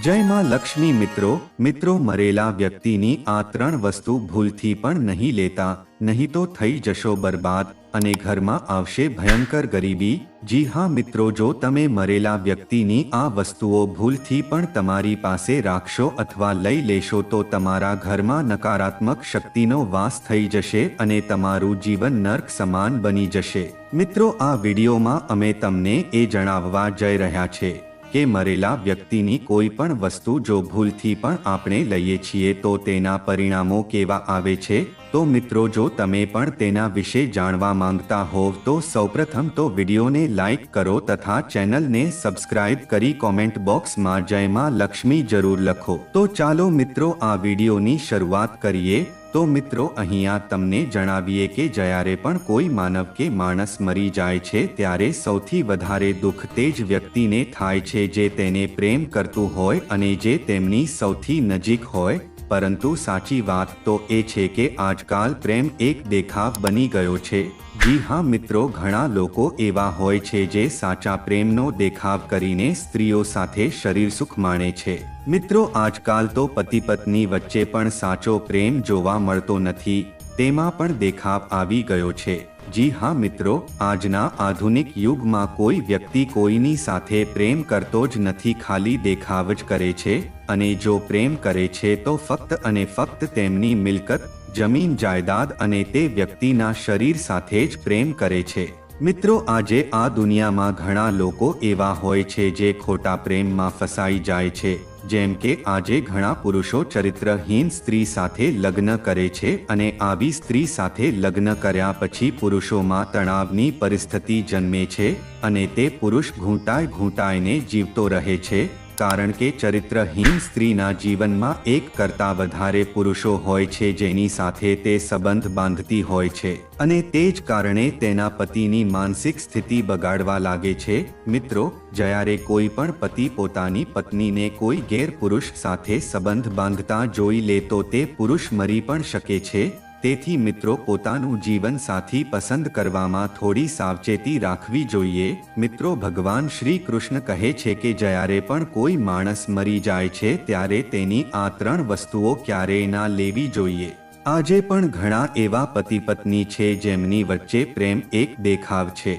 જય માં લક્ષ્મી મિત્રો મરેલા વ્યક્તિની આ ત્રણ વસ્તુ ભૂલથી પણ નહીં લેતા, નહીં તો થઈ જશો બરબાદ અને ઘરમાં આવશે ભયંકર ગરીબી। જી હા મિત્રો, જો તમે મરેલા વ્યક્તિની આ વસ્તુઓ ભૂલથી પણ તમારી પાસે રાખશો અથવા લઈ લેશો તો તમારા ઘરમાં નકારાત્મક શક્તિનો વાસ થઈ જશે અને તમારું જીવન નર્ક સમાન બની જશે। મિત્રો, આ વિડીયોમાં અમે તમને એ જણાવવા જઈ રહ્યા છે કે મરેલા વ્યક્તિની કોઈ પણ વસ્તુ જો ભૂલથી પણ આપણે લઈએ છીએ તો તેના પરિણામો કેવા આવે છે। તો મિત્રો, જો તમે પણ તેના વિશે જાણવા માંગતા હોવ તો સૌપ્રથમ તો વિડીયોને લાઈક કરો તથા ચેનલને સબસ્ક્રાઇબ કરી કોમેન્ટ બોક્સમાં જય માં લક્ષ્મી જરૂર લખો। તો ચાલો મિત્રો, આ વિડીયોની શરૂઆત કરીએ। તો મિત્રો, અહીંયા તમને જણાવીએ કે જ્યારે પણ કોઈ માનવ કે માણસ મરી જાય છે ત્યારે સૌથી વધારે દુઃખ તે જ વ્યક્તિને થાય છે જે તેને પ્રેમ કરતું હોય અને જે તેમની સૌથી નજીક હોય। પરંતુ સાચી વાત તો એ છે કે આજકાલ પ્રેમ એક દેખાવ બની ગયો છે। જી હા મિત્રો, ઘણા લોકો એવા હોય છે જે સાચા પ્રેમનો દેખાવ કરીને સ્ત્રીઓ સાથે શરીર સુખ માણે છે। મિત્રો, આજકાલ તો પતિ પત્ની વચ્ચે પણ સાચો પ્રેમ જોવા મળતો નથી, તેમાં પણ દેખાવ આવી ગયો છે। જી હા મિત્રો, આજના આધુનિક યુગમાં કોઈ વ્યક્તિ કોઈની સાથે પ્રેમ કરતો જ નથી, ખાલી દેખાવ જ કરે છે અને જો પ્રેમ કરે છે તો ફક્ત અને ફક્ત તેમની મિલકત, જમીન જાયદાદ અને તે વ્યક્તિના શરીર સાથે જ પ્રેમ કરે છે। મિત્રો, આજે આ દુનિયામાં ઘણા લોકો એવા હોય છે જે ખોટા પ્રેમમાં ફસાઈ જાય છે। જેમ કે આજે ઘણા પુરુષો ચરિત્રહીન સ્ત્રી સાથે લગ્ન કરે છે અને આવી સ્ત્રી સાથે લગ્ન કર્યા પછી પુરુષોમાં તણાવની પરિસ્થિતિ જન્મે છે અને તે પુરુષ ઘૂંટાઈને જીવતો રહે છે, કારણ કે ચરિત્રહીન સ્ત્રીના જીવનમાં એક કરતાં વધારે પુરુષો હોય છે જેની સાથે તે સંબંધ બાંધતી હોય છે અને તે જ કારણે તેના પતિની માનસિક સ્થિતિ બગાડવા લાગે છે। મિત્રો, જ્યારે કોઈ પણ પતિ પોતાની પત્નીને કોઈ ગેરપુરુષ સાથે સંબંધ બાંધતા જોઈ લે તો તે પુરુષ મરી પણ શકે છે। તેથી મિત્રો, પોતાનું જીવન સાથી પસંદ કરવામાં થોડી સાવચેતી રાખવી જોઈએ। મિત્રો, ભગવાન શ્રી કૃષ્ણ કહે છે કે જ્યારે પણ કોઈ માણસ મરી જાય છે ત્યારે તેની આ ત્રણ વસ્તુઓ ક્યારેય ના લેવી જોઈએ। આજે પણ ઘણા એવા પતિ પત્ની છે જેમની વચ્ચે પ્રેમ એક દેખાવ છે,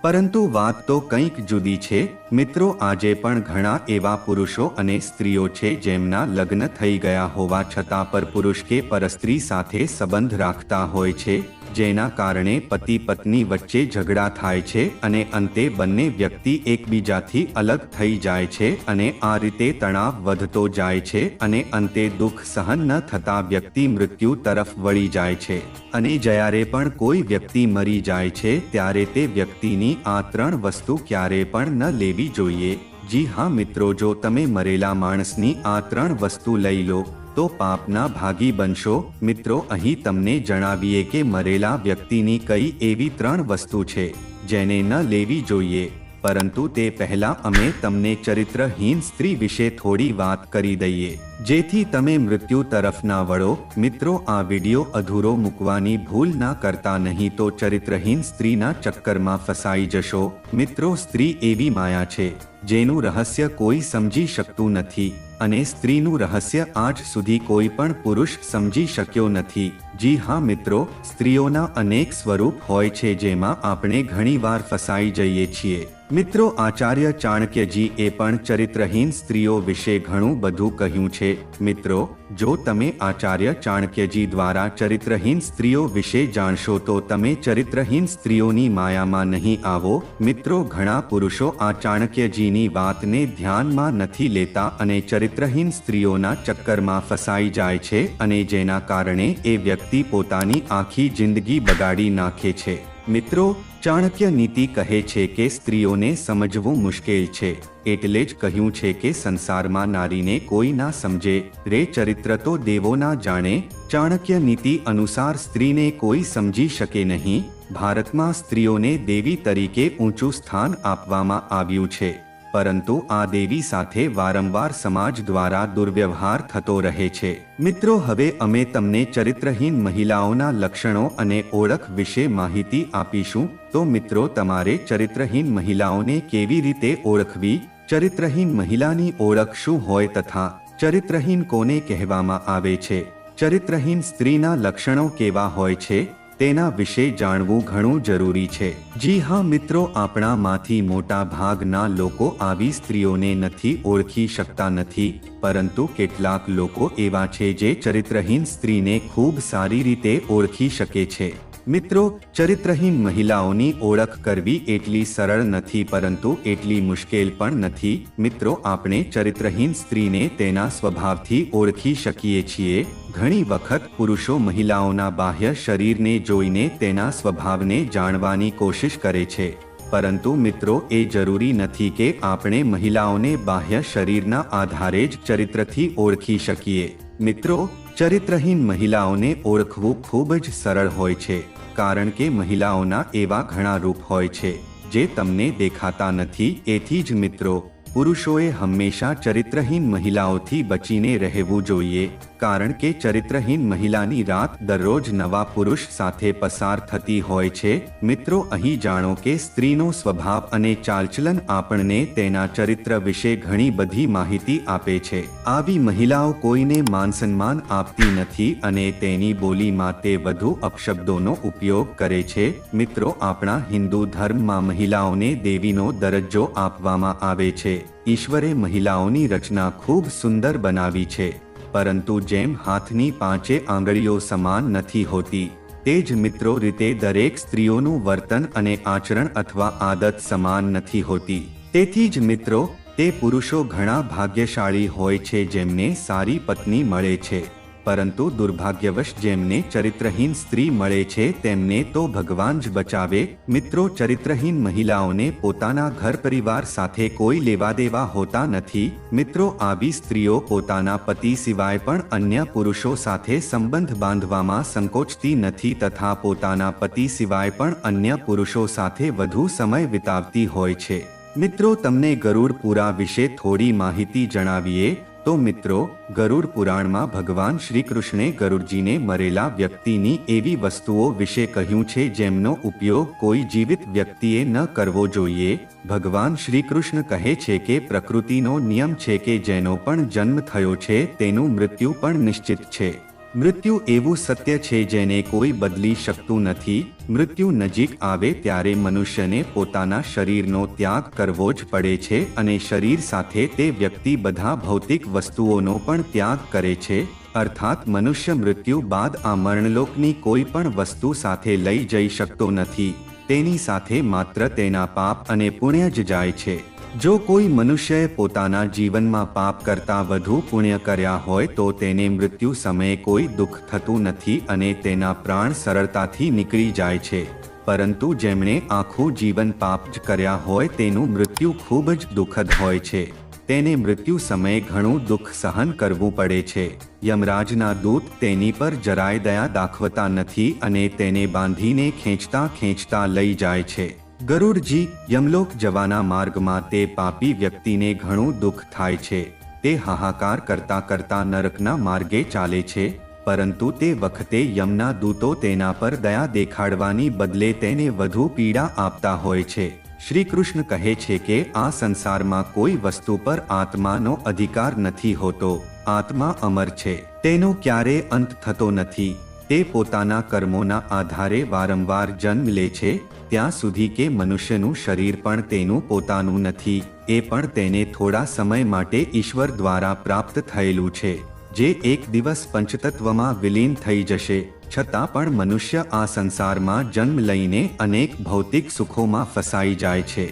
પરંતુ વાત તો કંઈક જુદી છે। મિત્રો, આજે પણ ઘણા એવા પુરુષો અને સ્ત્રીઓ છે જેમના લગ્ન થઈ ગયા હોવા છતાં પર પુરુષ કે પરસ્ત્રી સાથે સંબંધ રાખતા હોય છે, જેના કારણે પતિ પત્ની વચ્ચે ઝઘડા થાય છે અને અંતે બંને વ્યક્તિ એકબીજાથી અલગ થઈ જાય છે અને આ રીતે તણાવ વધતો જાય છે અને અંતે દુઃખ સહન ન થતા વ્યક્તિ મૃત્યુ તરફ વળી જાય છે। અને જ્યારે પણ કોઈ વ્યક્તિ મરી જાય છે ત્યારે તે વ્યક્તિની આ ત્રણ વસ્તુ ક્યારે પણ ન લેવી જોઈએ। જી હા મિત્રો, જો તમે મરેલા માણસની આ ત્રણ વસ્તુ લઈ લો તો પાપના ભાગી બનશો। મિત્રો, અહીં તમને જણાવીએ કે મરેલા વ્યક્તિની કઈ એવી ત્રણ વસ્તુ છે જેને ન લેવી જોઈએ, પરંતુ તે પહેલા અમે તમને ચરિત્રહીન સ્ત્રી વિશે થોડી વાત કરી દઈએ જેથી તમે મૃત્યુ તરફ ના વળો। મિત્રો, આ વિડીયો અધૂરો મૂકવાની ભૂલ ના કરતા, નહીં તો ચરિત્રહીન સ્ત્રીના ચક્કરમાં ફસાઈ જશો। મિત્રો, સ્ત્રી એવી માયા છે જેનું રહસ્ય કોઈ સમજી શકતું નથી અને સ્ત્રીનું રહસ્ય આજ સુધી કોઈ પણ પુરુષ સમજી શક્યો નથી। જી હા મિત્રો, સ્ત્રીઓના અનેક સ્વરૂપ હોય છે જેમાં આપણે ઘણીવાર ફસાઈ જઈએ છીએ। મિત્રો, આચાર્ય ચાણક્યજી એ પણ ચરિત્રહીન સ્ત્રીઓ વિશે ઘણું બધું કહ્યું છે। મિત્રો, જો તમે આચાર્ય ચાણક્યજી દ્વારા ચરિત્રહીન સ્ત્રીઓ વિશે જાણશો તો તમે ચરિત્રહીન સ્ત્રીઓની માયામાં નહીં આવો। મિત્રો, ઘણા પુરુષો આ ચાણક્યજીની વાતને ધ્યાનમાં નથી લેતા અને ચરિત્રહીન સ્ત્રીઓના ચક્કરમાં ફસાઈ જાય છે અને જેના કારણે એ વ્યક્તિ પોતાની આખી જિંદગી બગાડી નાખે છે। મિત્રો, ચાણક્ય નીતિ કહે છે કે સ્ત્રીઓને સમજવું મુશ્કેલ છે, એટલે જ કહ્યું છે કે સંસારમાં નારીને કોઈ ના સમજે રે ચરિત્ર તો દેવો ના જાણે। ચાણક્ય નીતિ અનુસાર સ્ત્રીને કોઈ સમજી શકે નહીં। ભારતમાં સ્ત્રીઓને દેવી તરીકે ઊંચું સ્થાન આપવામાં આવ્યું છે, પરંતુ આ દેવી સાથે વારંવાર સમાજ દ્વારા દુર્વ્યવહાર થતો રહે છે। મિત્રો, હવે અમે તમને ચરિત્રહીન મહિલાઓના લક્ષણો અને ઓળખ વિશે માહિતી આપીશું। તો મિત્રો, તમારે ચરિત્રહીન મહિલાઓને કેવી રીતે ઓળખવી ચરિત્રહીન મહિલાની ઓળખ શું હોય તથા ચરિત્રહીન કોને કહેવામાં આવે છે, ચરિત્રહીન સ્ત્રીના લક્ષણો કેવા હોય છે, તેના વિશે જાણવું ઘણું જરૂરી છે. જી હા મિત્રો, આપણામાંથી મોટા ભાગના લોકો આવી સ્ત્રીઓને નથી ઓળખી શકતા નથી, પરંતુ કેટલાક લોકો એવા છે જે ચરિત્રહીન સ્ત્રીને ખૂબ સારી રીતે ઓળખી શકે છે. મિત્રો, ચરિત્રહીન મહિલાઓની ઓળખ કરવી એટલી સરળ નથી, પરંતુ એટલી મુશ્કેલ પણ નથી. મિત્રો, આપણે ચરિત્રહીન સ્ત્રીને તેના સ્વભાવથી ઓળખી શકીએ છીએ. ઘણી વખત પુરુષો મહિલાઓના બાહ્ય શરીરને જોઈને તેના સ્વભાવને જાણવાની કોશિશ કરે છે, પરંતુ મિત્રો, એ જરૂરી નથી કે આપણે મહિલાઓને બાહ્ય શરીરના આધારે જ ચરિત્રથી ઓળખી શકીએ. મિત્રો, ચરિત્રહીન મહિલાઓને ઓળખવું ખૂબ જ સરળ હોય છે, કારણ કે મહિલાઓના એવા ઘણા રૂપ હોય છે જે તમને દેખાતા નથી. એથી જ મિત્રો, પુરુષોએ હંમેશા ચરિત્રહીન મહિલાઓથી બચીને રહેવું જોઈએ, કારણ કે ચરિત્રહીન મહિલાની રાત દરરોજ નવા પુરુષ સાથે પસાર થતી હોય છે. મિત્રો, અહીં જાણો કે સ્ત્રીનો સ્વભાવ અને ચાલચલન આપણને તેના ચરિત્ર વિશે ઘણી બધી માહિતી આપે છે. આવી મહિલાઓ કોઈને માનસન્માન આપતી નથી અને તેની બોલીમાં તે વધુ અપશબ્દોનો ઉપયોગ કરે છે. મિત્રો, આપણા હિન્દુ ધર્મમાં મહિલાઓને દેવીનો દરજ્જો આપવામાં આવે છે. ઈશ્વરે મહિલાઓની રચના ખૂબ સુંદર બનાવી છે, પરંતુ જેમ હાથની પાંચે આંગળીઓ સમાન નથી હોતી, તે જ મિત્રો રીતે દરેક સ્ત્રીઓનું વર્તન અને આચરણ અથવા આદત સમાન નથી હોતી. તેથી જ મિત્રો, તે પુરુષો ઘણા ભાગ્યશાળી હોય છે જેમને સારી પત્ની મળે છે, પરંતુ દુર્ભાગ્યવશ જેમને ચરિત્રહીન સ્ત્રી મળે છે તેમને તો ભગવાન જ બચાવે. મિત્રો, ચરિત્રહીન મહિલાઓને પોતાના ઘર પરિવાર સાથે કોઈ લેવા દેવા હોતા નથી. મિત્રો, આવી સ્ત્રીઓ પોતાના પતિ સિવાય પણ અન્ય પુરુષો સાથે સંબંધ બાંધવામાં સંકોચતી નથી તથા પોતાના પતિ સિવાય પણ અન્ય પુરુષો સાથે વધુ સમય વિતાવતી હોય છે. મિત્રો, તમને ગરુડ પુરાણ વિશે થોડી માહિતી જણાવીએ તો મિત્રો, ગરુડ પુરાણમાં ભગવાન શ્રી કૃષ્ણે ગરુડજીને મરેલા વ્યક્તિની એવી વસ્તુઓ વિશે કહ્યું છે જેમનો ઉપયોગ કોઈ જીવિત વ્યક્તિએ ન કરવો જોઈએ. ભગવાન શ્રી કૃષ્ણ કહે છે કે પ્રકૃતિનો નિયમ છે કે જેનો પણ જન્મ થયો છે તેનું મૃત્યુ પણ નિશ્ચિત છે. મૃત્યુ એવું સત્ય છે જેને કોઈ બદલી શકતું નથી. મૃત્યુ નજીક આવે ત્યારે મનુષ્યને પોતાના શરીરનો ત્યાગ કરવો જ પડે છે અને શરીર સાથે તે વ્યક્તિ બધા ભૌતિક વસ્તુઓનો પણ ત્યાગ કરે છે. અર્થાત મનુષ્ય મૃત્યુ બાદ આ મરણલોકની કોઈ પણ વસ્તુ સાથે લઈ જઈ શકતો નથી. તેની સાથે માત્ર તેના પાપ અને પુણ્ય જ જાય છે. જો કોઈ મનુષ્યએ પોતાના જીવનમાં પાપ કરતાં વધુ પુણ્ય કર્યા હોય તો તેને મૃત્યુ સમયે કોઈ દુઃખ થતું નથી અને તેના પ્રાણ સરળતાથી નીકળી જાય છે. પરંતુ જેમણે આખું જીવન પાપ જ કર્યા હોય તેનું મૃત્યુ ખૂબ જ દુઃખદ હોય છે. તેને મૃત્યુ સમયે ઘણું દુઃખ સહન કરવું પડે છે. યમરાજના દૂત તેની પર જરાય દયા દાખવતા નથી અને તેને બાંધીને ખેંચતા લઈ જાય છે. ગરુડજી યમલોક જવાના માર્ગમાં તે પાપી વ્યક્તિને ઘણું દુઃખ થાય છે. તે હાહાકાર કરતા નરકના માર્ગે ચાલે છે, પરંતુ તે વખતે યમના દૂતો તેના પર દયા દેખાડવાની બદલે તેને વધુ પીડા આપતા હોય છે. શ્રી કૃષ્ણ કહે છે કે આ સંસારમાં કોઈ વસ્તુ પર આત્માનો અધિકાર નથી હોતો. આત્મા અમર છે, તેનો ક્યારે અંત થતો નથી. તે પોતાના કર્મોના આધારે વારંવાર જન્મ લે છે. ત્યાં સુધી કે મનુષ્યનું શરીર પણ તેનું પોતાનું નથી. એ પણ તેને થોડા સમય માટે ઈશ્વર દ્વારા પ્રાપ્ત થયેલું છે, જે એક દિવસ પંચતત્વમાં વિલીન થઈ જશે. છતાં પણ મનુષ્ય આ સંસારમાં જન્મ લઈને અનેક ભૌતિક સુખોમાં ફસાઈ જાય છે.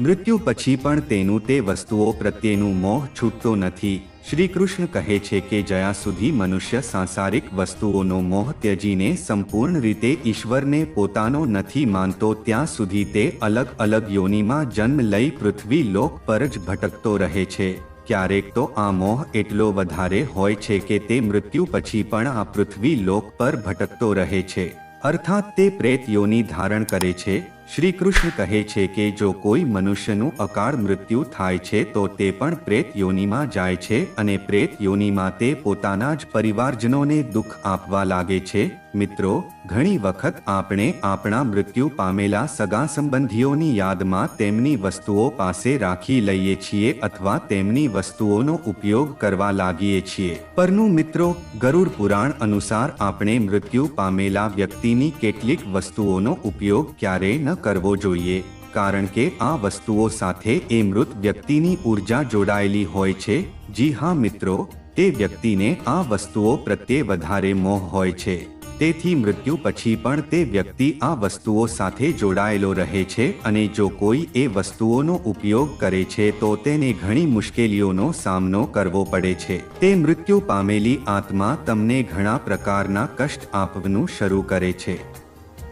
મૃત્યુ પછી પણ તેનું તે વસ્તુઓ પ્રત્યેનું મોહ છૂટતો નથી. શ્રી કૃષ્ણ કહે છે કે જ્યાં સુધી મનુષ્ય સાંસારિક વસ્તુઓનો મોહ ત્યજીને સંપૂર્ણ રીતે ઈશ્વરને પોતાનો નથી માનતો ત્યાં સુધી તે અલગ અલગ યોનિમાં જન્મ લઈ પૃથ્વી લોક પર જ ભટકતો રહે છે. ક્યારેક તો આ મોહ એટલો વધારે હોય છે કે તે મૃત્યુ પછી પણ આ પૃથ્વી લોક પર ભટકતો રહે છે, અર્થાત તે પ્રેત યોનિ ધારણ કરે છે. શ્રી કૃષ્ણ કહે છે કે જો કોઈ મનુષ્યનું અકાળ મૃત્યુ થાય છે તો તે પણ પ્રેત યોનિમાં જાય છે અને પ્રેત યોનિમાં તે પોતાના જ પરિવારજનોને દુઃખ આપવા લાગે છે. મિત્રો, ઘણી વખત આપણે આપણા મૃત્યુ પામેલા સગા સંબંધીઓની યાદમાં તેમની વસ્તુઓ પાસે રાખી લઈએ છીએ અથવા તેમની વસ્તુઓનો ઉપયોગ કરવા લાગીએ છીએ. પરંતુ મિત્રો, ગરુડ પુરાણ અનુસાર આપણે મૃત્યુ પામેલા વ્યક્તિની કેટલીક વસ્તુઓનો ઉપયોગ ક્યારેય ન કરવો જોઈએ, કારણ કે આ વસ્તુઓ સાથે એ મૃત વ્યક્તિની ઉર્જા જોડાયેલી હોય છે. જી હા મિત્રો, તે વ્યક્તિને આ વસ્તુઓ પ્રત્યે વધારે મોહ હોય છે. તેથી મૃત્યુ પછી પણ તે વ્યક્તિ આ વસ્તુઓ સાથે જોડાયેલો રહે છે અને જો કોઈ એ વસ્તુઓનો ઉપયોગ કરે છે તો તેને ઘણી મુશ્કેલીઓનો સામનો કરવો પડે છે. તે મૃત્યુ પામેલી આત્મા તમને ઘણા પ્રકારના કષ્ટ આપવાનું શરૂ કરે છે.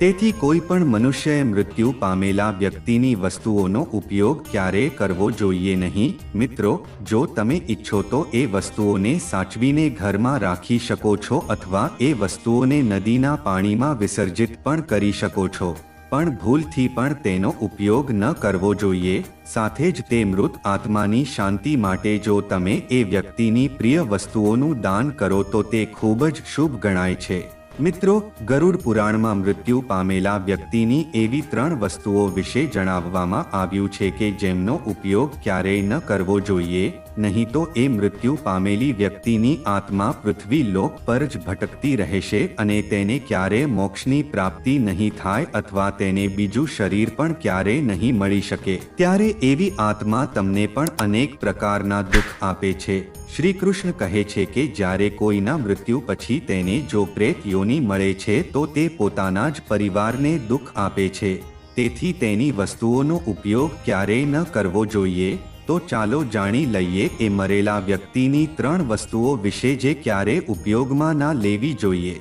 તેથી કોઈ પણ મનુષ્યએ મૃત્યુ પામેલા વ્યક્તિની વસ્તુઓનો ઉપયોગ ક્યારેય કરવો જોઈએ નહીં. મિત્રો, જો તમે ઈચ્છો તો એ વસ્તુઓને સાચવીને ઘરમાં રાખી શકો છો અથવા એ વસ્તુઓને નદીના પાણીમાં વિસર્જિત પણ કરી શકો છો, પણ ભૂલથી પણ તેનો ઉપયોગ ન કરવો જોઈએ. સાથે જ તે મૃત આત્માની શાંતિ માટે જો તમે એ વ્યક્તિની પ્રિય વસ્તુઓનું દાન કરો તો તે ખૂબ જ શુભ ગણાય છે. મિત્રો, ગરુડ પુરાણમાં મૃત્યુ પામેલા વ્યક્તિની એવી 3 વસ્તુઓ વિશે જણાવવામાં આવ્યું છે કે જેમનો ઉપયોગ ક્યારેય ન કરવો જોઈએ, નહીં તો એ મૃત્યુ પામેલી વ્યક્તિની આત્મા પૃથ્વી લોક પર જ ભટકતી રહેશે અને તેને ક્યારેય મોક્ષની પ્રાપ્તિ નહીં થાય અથવા તેને બીજું શરીર પણ ક્યારેય નહીં મળી શકે. ત્યારે એવી આત્મા તમને પણ અનેક પ્રકારના દુઃખ આપે છે. શ્રી કૃષ્ણ કહે છે કે જ્યારે કોઈના મૃત્યુ પછી તેને જો પ્રેત યોની મળે છે તો તે પોતાના જ પરિવારને દુઃખ આપે છે. તેથી તેની વસ્તુઓનો ઉપયોગ ક્યારેય ન કરવો જોઈએ. તો ચાલો જાણી લઈએ એ મરેલા વ્યક્તિની 3 વસ્તુઓ વિશે જે ક્યારેય ઉપયોગમાં ના લેવી જોઈએ.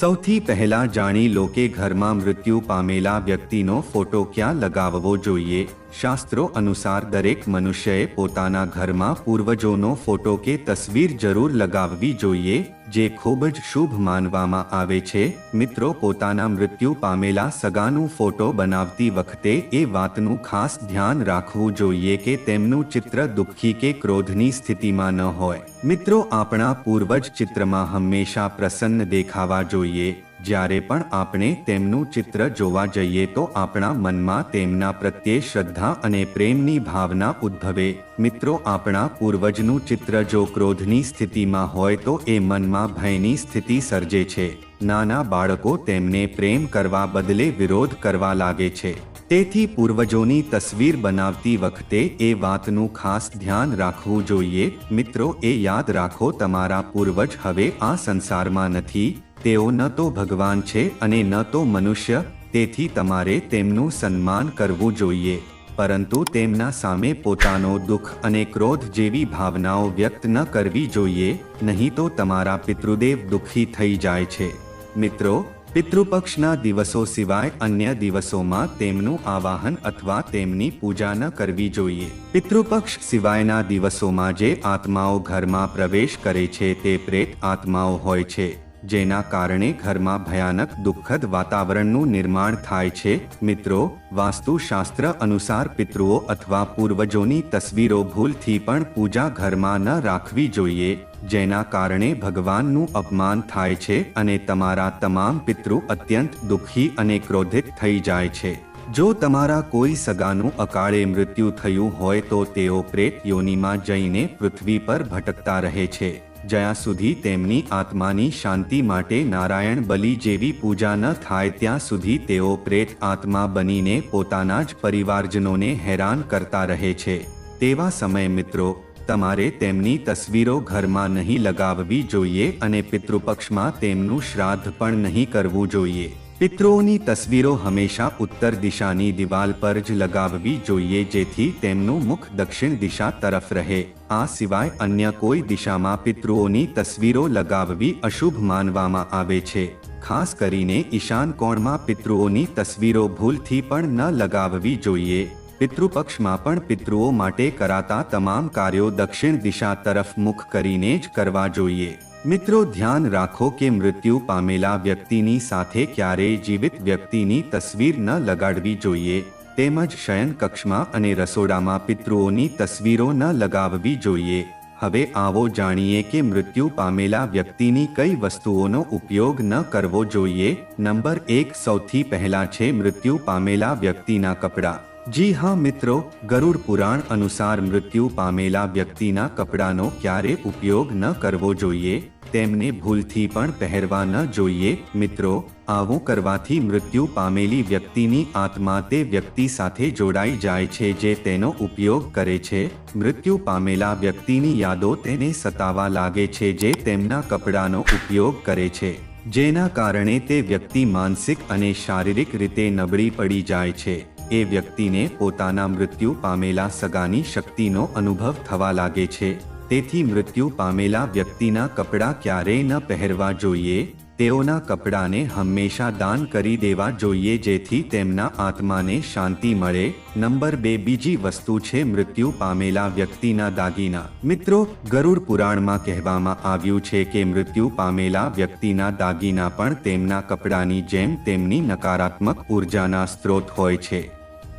સૌથી પહેલા જાણી લો કે ઘરમાં મૃત્યુ પામેલા વ્યક્તિનો ફોટો ક્યાં લગાવવો જોઈએ. શાસ્ત્રો અનુસાર દરેક મનુષ્યએ પોતાના ઘરમાં પૂર્વજોનો ફોટો કે તસવીર જરૂર લગાવવી જોઈએ, જે ખૂબ જ શુભ માનવામાં આવે છે. મિત્રો, પોતાના મૃત્યુ પામેલા સગાનું ફોટો બનાવતી વખતે એ વાતનું ખાસ ધ્યાન રાખવું જોઈએ કે તેમનું ચિત્ર દુઃખી કે ક્રોધની સ્થિતિમાં ન હોય. મિત્રો, આપણા પૂર્વજ ચિત્રમાં હંમેશા પ્રસન્ન દેખાવા જોઈએ. જ્યારે પણ આપણે તેમનું ચિત્ર જોવા જઈએ તો આપણા મનમાં તેમના પ્રત્યે શ્રદ્ધા અને પ્રેમની ભાવના ઉદ્ભવે. મિત્રો, આપણા પૂર્વજનું ચિત્ર જો ક્રોધની સ્થિતિમાં હોય તો એ મનમાં ભયની સ્થિતિ સર્જે છે. નાના બાળકો તેમને પ્રેમ કરવા બદલે વિરોધ કરવા લાગે છે. તેથી પૂર્વજોની તસવીર બનાવતી વખતે એ વાતનું ખાસ ધ્યાન રાખવું જોઈએ. મિત્રો, એ યાદ રાખો, તમારા પૂર્વજ હવે આ સંસારમાં નથી. તેઓ ન તો ભગવાન છે અને ન તો મનુષ્ય. તેથી તમારે તેમનું સન્માન કરવું જોઈએ, પરંતુ તેમના સામે પોતાનો દુઃખ અને ક્રોધ જેવી ભાવનાઓ વ્યક્ત ન કરવી જોઈએ, નહીં તો તમારા પિતૃદેવ દુઃખી થઈ જાય છે. મિત્રો, પિતૃપક્ષના દિવસો સિવાય અન્ય દિવસોમાં તેમનું આવાહન અથવા તેમની પૂજા ન કરવી જોઈએ. પિતૃપક્ષ સિવાયના દિવસોમાં જે આત્માઓ ઘરમાં પ્રવેશ કરે છે તે પ્રેત આત્માઓ હોય છે, જેના કારણે ઘરમાં ભયાનક દુઃખદ વાતાવરણનું નિર્માણ થાય છે. મિત્રો, વાસ્તુશાસ્ત્ર અનુસાર પિતૃઓ અથવા પૂર્વજોની તસવીરો ભૂલથી પણ પૂજા ઘરમાં ન રાખવી જોઈએ, જેના કારણે ભગવાનનું અપમાન થાય છે અને તમારા તમામ પિતૃ અત્યંત દુઃખી અને ક્રોધિત થઈ જાય છે. જો તમારા કોઈ સગાનું અકાળે મૃત્યુ થયું હોય તો તેઓ પ્રેત યોનિમાં જઈને પૃથ્વી પર ભટકતા રહે છે. જ્યાં સુધી તેમની આત્માની શાંતિ માટે નારાયણ બલિ જેવી પૂજા ન થાય ત્યાં સુધી તેઓ પ્રેત આત્મા બનીને પોતાના જ પરિવારજનોને હેરાન કરતા રહે છે. તેવા સમયે મિત્રો, તમારે તેમની તસવીરો ઘરમાં નહીં લગાવવી જોઈએ અને પિતૃપક્ષમાં તેમનું શ્રાદ્ધ પણ નહીં કરવું જોઈએ. પિતૃઓની તસવીરો હંમેશા ઉત્તર દિશાની દિવાલ પર જ લગાવવી જોઈએ, જેથી તેમનું મુખ દક્ષિણ દિશા તરફ રહે. આ સિવાય અન્ય કોઈ દિશામાં પિતૃઓની તસવીરો લગાવવી અશુભ માનવામાં આવે છે. ખાસ કરીને ઈશાન કોણમાં પિતૃઓની તસવીરો ભૂલથી પણ ન લગાવવી જોઈએ. પિતૃપક્ષમાં પણ પિતૃઓ માટે કરાતા તમામ કાર્યો દક્ષિણ દિશા તરફ મુખ કરીને જ કરવા જોઈએ. મિત્રો, ધ્યાન રાખો કે મૃત્યુ પામેલા વ્યક્તિની સાથે ક્યારેય જીવિત વ્યક્તિની તસવીર ન લગાડવી જોઈએ. તેમજ શયન કક્ષમાં અને રસોડામાં પિતૃઓની તસવીરો ન લગાવવી જોઈએ. હવે આવો જાણીએ કે મૃત્યુ પામેલા વ્યક્તિની કઈ વસ્તુઓનો ઉપયોગ ન કરવો જોઈએ। નંબર 1 સૌથી પહેલા છે મૃત્યુ પામેલા વ્યક્તિના કપડાં। જી હા મિત્રો, ગરુડ પુરાણ અનુસાર મૃત્યુ પામેલા વ્યક્તિના કપડાનો ક્યારે ઉપયોગ ન કરવો જોઈએ, તેમને ભૂલથી પણ પહેરવા ન જોઈએ। મિત્રો, આવું કરવાથી મૃત્યુ પામેલી વ્યક્તિની આત્મા તે વ્યક્તિ સાથે જોડાઈ જાય છે જે તેનો ઉપયોગ કરે છે। મૃત્યુ પામેલા વ્યક્તિની યાદો તેને સતાવા લાગે છે જે તેમના કપડાનો ઉપયોગ કરે છે, જેના કારણે તે વ્યક્તિ માનસિક અને શારીરિક રીતે નબળી પડી જાય છે। એ વ્યક્તિને પોતાના મૃત્યુ પામેલા સગાની શક્તિનો અનુભવ થવા લાગે છે। તેથી મૃત્યુ પામેલા વ્યક્તિના કપડાં ક્યારેય ન પહેરવા જોઈએ। તેઓના કપડાને હંમેશા દાન કરી દેવા જોઈએ જેથી તેમના આત્માને શાંતિ મળે। નંબર 2 બીજી વસ્તુ છે મૃત્યુ પામેલા વ્યક્તિના દાગીના। મિત્રો, ગરુડ પુરાણમાં કહેવામાં આવ્યું છે કે મૃત્યુ પામેલા વ્યક્તિના દાગીના પણ તેમના કપડાની જેમ તેમની નકારાત્મક ઉર્જાના સ્ત્રોત હોય છે।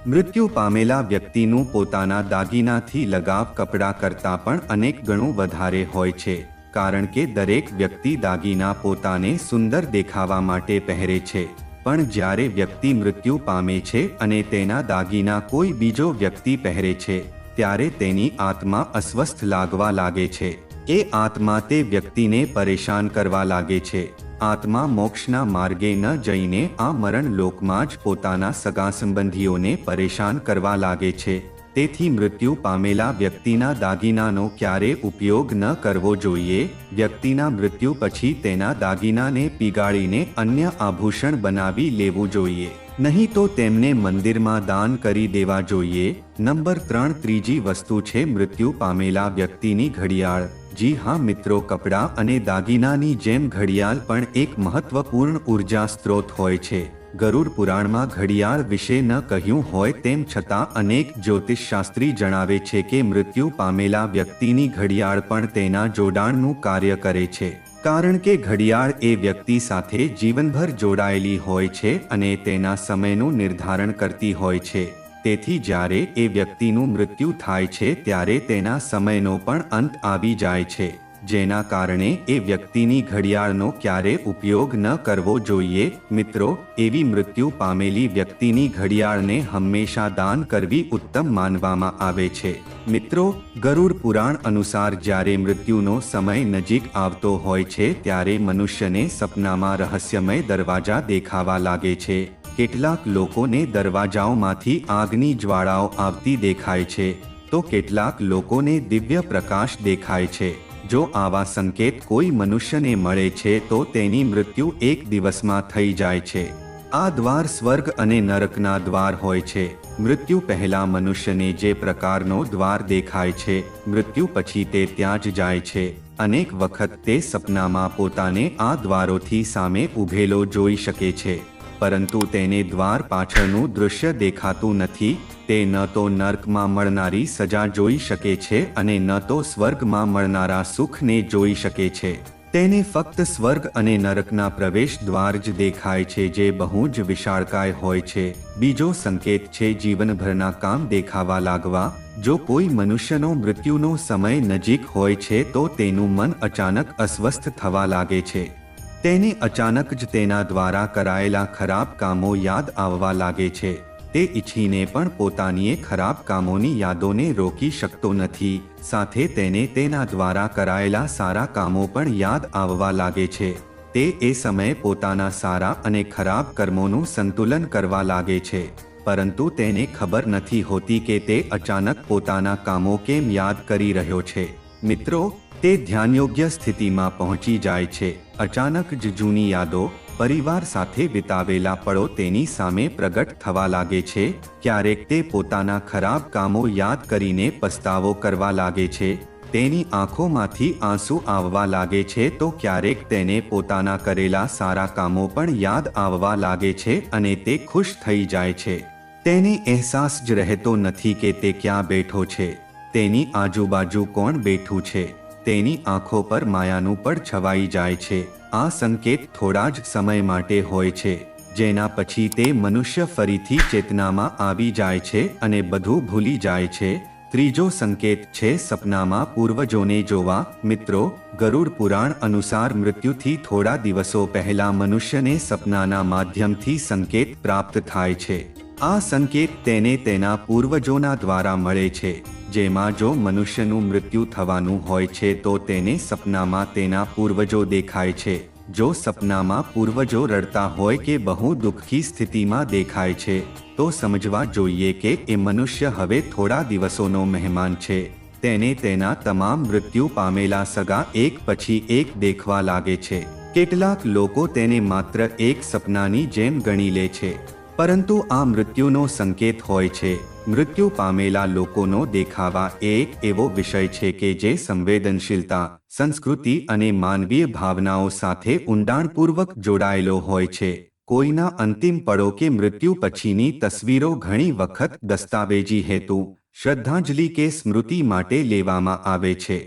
મૃત્યુ પામેલા વ્યક્તિનું પોતાના દાગીનાથી લગાવ કપડાં કરતાં પણ અનેક ગણું વધારે હોય છે, કારણ કે દરેક વ્યક્તિ દાગીના પોતાને સુંદર દેખાવા માટે પહેરે છે, પણ જ્યારે વ્યક્તિ મૃત્યુ પામે છે અને તેના દાગીના કોઈ બીજો વ્યક્તિ પહેરે છે, ત્યારે તેની આત્મા અસ્વસ્થ લાગવા લાગે છે। એ આત્મા તે વ્યક્તિને પરેશાન કરવા લાગે છે। આત્મા મોક્ષના માર્ગે ન જઈને આ મરણ લોકમાં જ પોતાના સગા સંબંધીઓને પરેશાન કરવા લાગે છે। તેથી મૃત્યુ પામેલા વ્યક્તિના દાગીનાનો ક્યારે ઉપયોગ ન કરવો જોઈએ। વ્યક્તિના મૃત્યુ પછી તેના દાગીનાને પીગાળીને અન્ય આભૂષણ બનાવી લેવું જોઈએ, નહીં તો તેમને મંદિરમાં દાન કરી દેવા જોઈએ। નંબર 3 ત્રીજી વસ્તુ છે મૃત્યુ પામેલા વ્યક્તિની ઘડિયાળ। જી હા મિત્રો, કપડાં અને દાગીનાની જેમ ઘડિયાળ પણ એક મહત્વપૂર્ણ ઉર્જા સ્ત્રોત હોય છે। ગરુડ પુરાણમાં ઘડિયાળ વિશે ન કહ્યું હોય તેમ છતાં અનેક જ્યોતિષશાસ્ત્રી જણાવે છે કે મૃત્યુ પામેલા વ્યક્તિની ઘડિયાળ પણ તેના જોડાણનું કાર્ય કરે છે, કારણ કે ઘડિયાળ એ વ્યક્તિ સાથે જીવનભર જોડાયેલી હોય છે અને તેના સમયનું નિર્ધારણ કરતી હોય છે। તેથી જ્યારે એ વ્યક્તિનું મૃત્યુ થાય છે ત્યારે તેના સમયનો પણ અંત આવી જાય છે, જેના કારણે એ વ્યક્તિની ઘડિયાળનો ક્યારે ઉપયોગ ન કરવો જોઈએ। મિત્રો, એવી મૃત્યુ પામેલી વ્યક્તિની ઘડિયાળને હંમેશા દાન કરવી ઉત્તમ માનવામાં આવે છે। મિત્રો, ગરુડ પુરાણ અનુસાર જ્યારે મૃત્યુનો સમય નજીક આવતો હોય છે ત્યારે મનુષ્યને સપનામાં રહસ્યમય દરવાજા દેખાવા લાગે છે। કેટલાક લોકોને દરવાજાઓમાંથી આગની જ્વાળાઓ આવતી દેખાય છે, તો કેટલાક લોકોને દિવ્ય પ્રકાશ દેખાય છે। જો આવા સંકેત કોઈ મનુષ્યને મળે છે તો તેની મૃત્યુ એક દિવસમાં થઈ જાય છે। આ દ્વાર સ્વર્ગ અને નરકના દ્વાર હોય છે। મૃત્યુ પહેલા મનુષ્યને જે પ્રકારનો દ્વાર દેખાય છે, મૃત્યુ પછી તે ત્યાં જ જાય છે। અનેક વખત તે સપનામાં પોતાને આ દ્વારોથી સામે ઊભેલો જોઈ શકે છે, પરંતુ તેને દ્વાર પાછળનું દૃશ્ય દેખાતું નથી। તે ન તો નર્કમાં મળનારી સજા જોઈ શકે છે અને ન તો સ્વર્ગમાં મળનારા સુખને જોઈ શકે છે। તેને ફક્ત સ્વર્ગ અને નરકના પ્રવેશ દ્વાર જ દેખાય છે, જે બહુ જ વિશાળકાય હોય છે। બીજો સંકેત છે જીવનભરના કામ દેખાવા લાગવા। જો કોઈ મનુષ્યનો મૃત્યુનો સમય નજીક હોય છે તો તેનું મન અચાનક અસ્વસ્થ થવા લાગે છે। તેને અચાનક જ તેના દ્વારા કરાયેલા ખરાબ કામો યાદ આવવા લાગે છે। તે ઈચ્છીને પણ પોતાની ખરાબ કામોની યાદોને રોકી શકતો નથી, સાથે તેને તેના દ્વારા કરાયેલા સારા કામો પણ યાદ આવવા લાગે છે। તે એ સમયે પોતાના સારા અને ખરાબ કર્મોનું સંતુલન કરવા લાગે છે, પરંતુ તેને ખબર નથી હોતી કે તે અચાનક પોતાના કામો કેમ યાદ કરી રહ્યો છે। મિત્રો, તે ધ્યાનયોગ્ય સ્થિતિમાં પહોંચી જાય છે। અચાનક જ જૂની યાદો, પરિવાર સાથે વિતાવેલા પળો તેની સામે પ્રગટ થવા લાગે છે। ક્યારેક તે પોતાના ખરાબ કામો યાદ કરીને પસ્તાવો કરવા લાગે છે। તેની આંખોમાંથી આંસુ આવવા લાગે છે તો ક્યારેક તેને પોતાના કરેલા સારા કામો પણ યાદ આવવા લાગે છે અને તે ખુશ થઈ જાય છે। તેને અહેસાસ જ રહેતો નથી કે તે ક્યાં બેઠો છે, તેની આજુબાજુ કોણ બેઠું છે। તેની આંખો પર માયાનું પડ છવાઈ જાય છે। આ સંકેત થોડા જ સમય માટે હોય છે, જેના પછી તે મનુષ્ય ફરીથી ચેતનામાં આવી જાય છે અને બધું ભૂલી જાય છે। ત્રીજો સંકેત છે સપનામાં પૂર્વજોને જોવા. મિત્રો, ગરુડ પુરાણ અનુસાર મૃત્યુથી થોડા દિવસો પહેલા મનુષ્યને સપનાના માધ્યમથી સંકેત પ્રાપ્ત થાય છે. આ સંકેત તેને તેના પૂર્વજોના દ્વારા મળે છે, જેમાં જો મનુષ્યનું મૃત્યુ થવાનું હોય છે તો તેને સપનામાં તેના પૂર્વજો દેખાય છે. જો સપનામાં પૂર્વજો રડતા હોય કે બહુ દુઃખી સ્થિતિમાં દેખાય છે તો સમજવા જોઈએ કે એ મનુષ્ય હવે થોડા દિવસોનો મહેમાન છે. તેને તેના તમામ મૃત્યુ પામેલા સગા એક પછી એક દેખવા લાગે છે. કેટલાક લોકો તેને માત્ર એક સપનાની જેમ ગણી લે છે, પરંતુ આ મૃત્યુનો સંકેત હોય છે. મૃત્યુ પામેલા લોકોનો દેખાવા એક એવો વિષય છે કે જે સંવેદનશીલતા, સંસ્કૃતિ અને માનવીય ભાવનાઓ સાથે ઊંડાણપૂર્વક જોડાયેલો હોય છે. કોઈના અંતિમ પળો કે મૃત્યુ પછીની તસવીરો ઘણી વખત દસ્તાવેજી હેતુ, શ્રદ્ધાંજલિ કે સ્મૃતિ માટે લેવામાં આવે છે,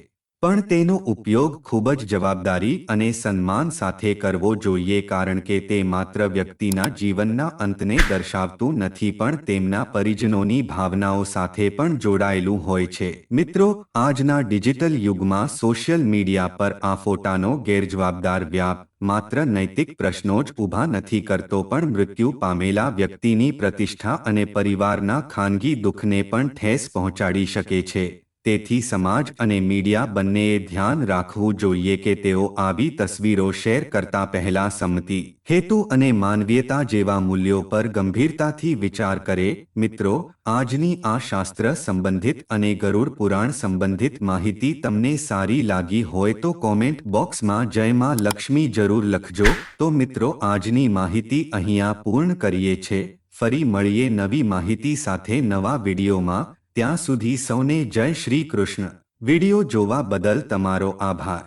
પણ તેનો ઉપયોગ ખૂબ જ જવાબદારી અને સન્માન સાથે કરવો જોઈએ, કારણ કે તે માત્ર વ્યક્તિના જીવનના અંતને દર્શાવતું નથી પણ તેમના પરિજનોની ભાવનાઓ સાથે પણ જોડાયેલું હોય છે. મિત્રો, આજના ડિજિટલ યુગમાં સોશિયલ મીડિયા પર આ ફોટાનો ગેરજવાબદાર વ્યાપ માત્ર નૈતિક પ્રશ્નો જ ઊભા નથી કરતો પણ મૃત્યુ પામેલા વ્યક્તિની પ્રતિષ્ઠા અને પરિવારના ખાનગી દુઃખને પણ ઠેસ પહોંચાડી શકે છે. તેથી સમાજ અને મીડિયા બંનેએ ધ્યાન રાખવું જોઈએ કે તેઓ આવી તસવીરો શેર કરતા પહેલા સંમતિ, હેતુ અને માનવીયતા જેવા મૂલ્યો પર ગંભીરતાથી વિચાર કરે. મિત્રો, આજની આ શાસ્ત્ર સંબંધિત અને ગરુડ પુરાણ સંબંધિત માહિતી તમને સારી લાગી હોય તો કોમેન્ટ બોક્સમાં જય માં લક્ષ્મી જરૂર લખજો. તો મિત્રો, આજની માહિતી અહીંયા પૂર્ણ કરીએ છે. ફરી મળીએ નવી માહિતી સાથે નવા વિડીયોમાં. ત્યાં સુધી સૌને જય શ્રી કૃષ્ણ. વિડીયો જોવા બદલ તમારો આભાર.